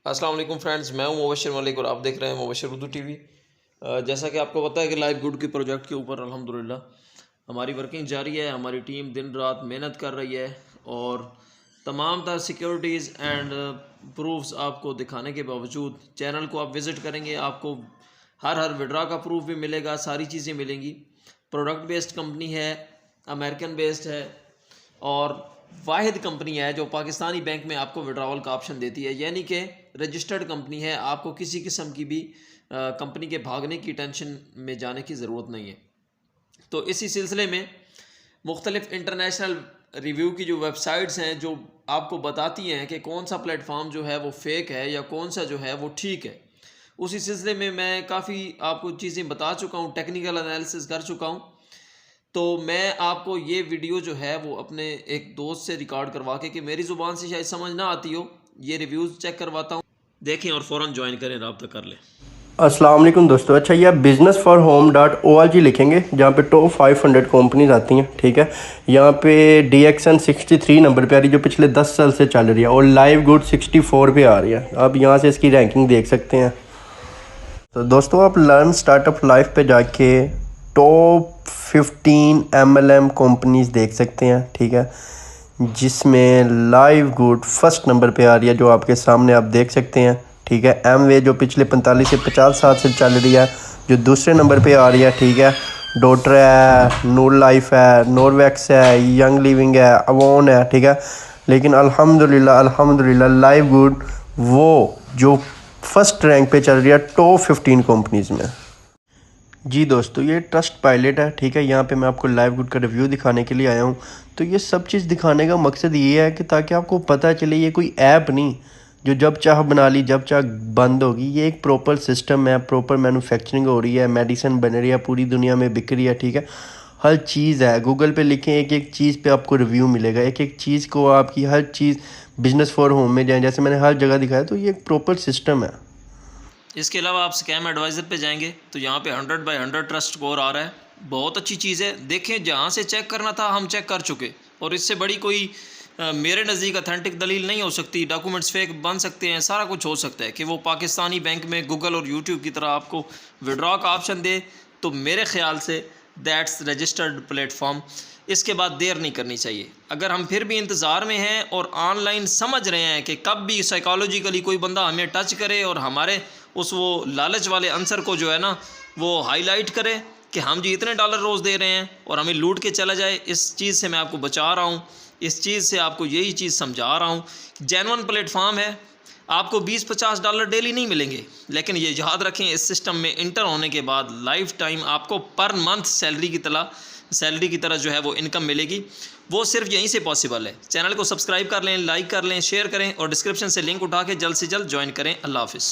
अस्सलाम वालेकुम फ्रेंड्स, मैं हूं मुबशर मलिक और आप देख रहे हैं मुबशर उर्दू टीवी। जैसा कि आपको पता है कि लाइव गुड के प्रोजेक्ट के ऊपर अल्हम्दुलिल्लाह हमारी वर्किंग जारी है। हमारी टीम दिन रात मेहनत कर रही है और तमाम तरह सिक्योरिटीज़ एंड प्रूफ्स आपको दिखाने के बावजूद चैनल को आप विज़िट करेंगे, आपको हर विड्रा का प्रूफ भी मिलेगा, सारी चीज़ें मिलेंगी। प्रोडक्ट बेस्ड कंपनी है, अमेरिकन बेस्ड है और वाहिद कंपनी है जो पाकिस्तानी बैंक में आपको विड्रावल का ऑप्शन देती है, यानी कि रजिस्टर्ड कंपनी है। आपको किसी किस्म की भी कंपनी के भागने की टेंशन में जाने की ज़रूरत नहीं है। तो इसी सिलसिले में मुख्तलिफ इंटरनेशनल रिव्यू की जो वेबसाइट्स हैं जो आपको बताती हैं कि कौन सा प्लेटफॉर्म जो है वो फेक है या कौन सा जो है वो ठीक है, उसी सिलसिले में मैं काफ़ी आपको चीज़ें बता चुका हूँ, टेक्निकल एनालिसिस कर चुका हूँ। तो मैं आपको ये वीडियो जो है वो अपने एक दोस्त से रिकॉर्ड करवा के, कि मेरी ज़ुबान से शायद समझ ना आती हो, ये रिव्यूज़ चेक करवाता हूँ, देखें और फ़ौरन ज्वाइन करें, रब्ता कर लें। अस्सलाम वालेकुम दोस्तों। अच्छा, ये आप businessforhome.org लिखेंगे जहाँ पे टॉप 500 कंपनीज आती हैं, ठीक है। यहाँ पे DXN 63 नंबर पे आ रही है जो पिछले 10 साल से चल रही है और लाइव गुड 64 पे आ रही है। आप यहाँ से इसकी रैंकिंग देख सकते हैं। तो दोस्तों, आप लर्न स्टार्टअप लाइफ पे जाके टॉप 15 MLM कंपनीज देख सकते हैं, ठीक है, जिसमें लाइव गुड फर्स्ट नंबर पे आ रही है जो आपके सामने आप देख सकते हैं, ठीक है। एमवे जो पिछले 45 से 50 साल से चल रही है जो दूसरे नंबर पे आ रही है, ठीक है। डॉटर है, नूर लाइफ है, नॉरवैक्स है, यंग लिविंग है, अवोन है, ठीक है। लेकिन अल्हम्दुलिल्लाह लाइव गुड वो जो फर्स्ट रैंक पे चल रही है टॉप 15 कंपनीज में। जी दोस्तों, ये ट्रस्ट पायलट है, ठीक है। यहाँ पे मैं आपको लाइव गुड का रिव्यू दिखाने के लिए आया हूँ। तो ये सब चीज़ दिखाने का मकसद ये है कि ताकि आपको पता चले ये कोई ऐप नहीं जो जब चाह बना ली जब चाह बंद होगी। ये एक प्रॉपर सिस्टम है, प्रॉपर मैन्युफैक्चरिंग हो रही है, मेडिसिन बन रही है, पूरी दुनिया में बिक रही है, ठीक है। हर चीज़ है, गूगल पे लिखें एक एक चीज़ पे आपको रिव्यू मिलेगा, एक एक चीज़ को आपकी हर चीज़ बिजनेस फॉर होम में जाए, जैसे मैंने हर जगह दिखाया। तो ये एक प्रॉपर सिस्टम है। इसके अलावा आप स्कैम एडवाइज़र पे जाएंगे तो यहाँ पे 100/100 ट्रस्ट स्कोर आ रहा है, बहुत अच्छी चीज़ है। देखें, जहाँ से चेक करना था हम चेक कर चुके, और इससे बड़ी कोई मेरे नज़दीक अथेंटिक दलील नहीं हो सकती। डॉक्यूमेंट्स फेक बन सकते हैं, सारा कुछ हो सकता है कि वो पाकिस्तानी बैंक में गूगल और यूट्यूब की तरह आपको विड्रॉ का ऑप्शन दे। तो मेरे ख्याल से दैट्स रजिस्टर्ड प्लेटफॉर्म। इसके बाद देर नहीं करनी चाहिए। अगर हम फिर भी इंतज़ार में हैं और ऑनलाइन समझ रहे हैं कि कब भी साइकोलॉजिकली कोई बंदा हमें टच करे और हमारे उस वो लालच वाले आंसर को जो है ना वो हाईलाइट करे कि हम जी इतने डॉलर रोज़ दे रहे हैं और हमें लूट के चला जाए, इस चीज़ से मैं आपको बचा रहा हूँ। इस चीज़ से आपको यही चीज़ समझा रहा हूँ। जेन्युइन प्लेटफॉर्म है, आपको 20-50 डॉलर डेली नहीं मिलेंगे, लेकिन ये याद रखें, इस सिस्टम में इंटर होने के बाद लाइफ टाइम आपको पर मंथ सैलरी की तरह जो है वो इनकम मिलेगी। वो सिर्फ यहीं से पॉसिबल है। चैनल को सब्सक्राइब कर लें, लाइक कर लें, शेयर करें और डिस्क्रिप्शन से लिंक उठा के जल्द से जल्द ज्वाइन करें। अल्लाह हाफिज़।